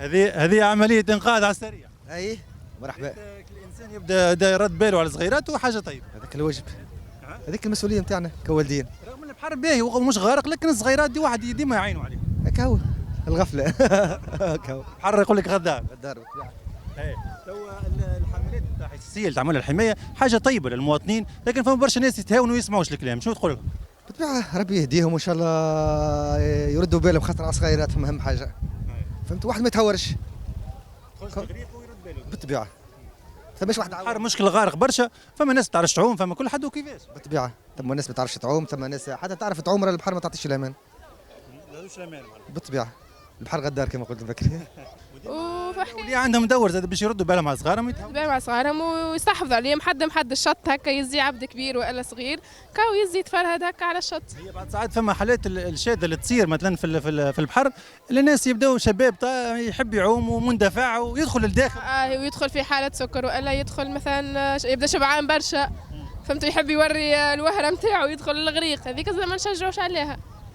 هذه عمليه انقاذ على السريع. اي مرحبا. الانسان يبدا يرد باله على صغيراته حاجه طيبه. هذاك الواجب، هذيك المسؤوليه نتاعنا كوالدين. رغم ان البحر باهي ومش غارق، لكن الصغيرات دي واحد ديما يعينوا عليه. هكا هو الغفله. هكا هو البحر يقول لك غدار. غدار بالطبيعه. تو الحملات التحسيسيه اللي تعملها الحمايه حاجه طيبه للمواطنين، لكن فما برشا ناس يتهاونوا ويسمعوش الكلام، شنو تقول لهم؟ بالطبيعه ربي يهديهم وان شاء الله يردوا بالهم، خاطر على صغيراتهم اهم حاجه. فهمت، واحد ما يتهورش. بالطبيعه. فماش واحد البحر مشكل غارق برشا، فما ناس تعرفش تعوم، فما كل حد وكيفاش. بالطبيعه، ثم ناس ما تعرفش تعوم، ثم ناس حتى تعرف تعوم، راه البحر ما تعطيش الامان. بالطبيعه البحر غدار كما قلت بكري. واللي عندهم دور زاد باش يردوا بالهم على صغارهم، يتهاونوا مع صغارهم ويستحفظوا عليهم، حد الشط هكا يزي عبد كبير والا صغير كاو يزي يتفرهد هكا على الشط. هي بعد ساعات فما حالات الشاذه اللي تصير مثلا في البحر، الناس يبداو شباب يحب يعوم ومندفع ويدخل للداخل. ويدخل في حاله سكر والا يدخل مثلا يبدا شبعان برشا، فهمتوا، يحب يوري الوهره نتاعو يدخل للغريق، هذيك زعما ما نشجعوش عليها.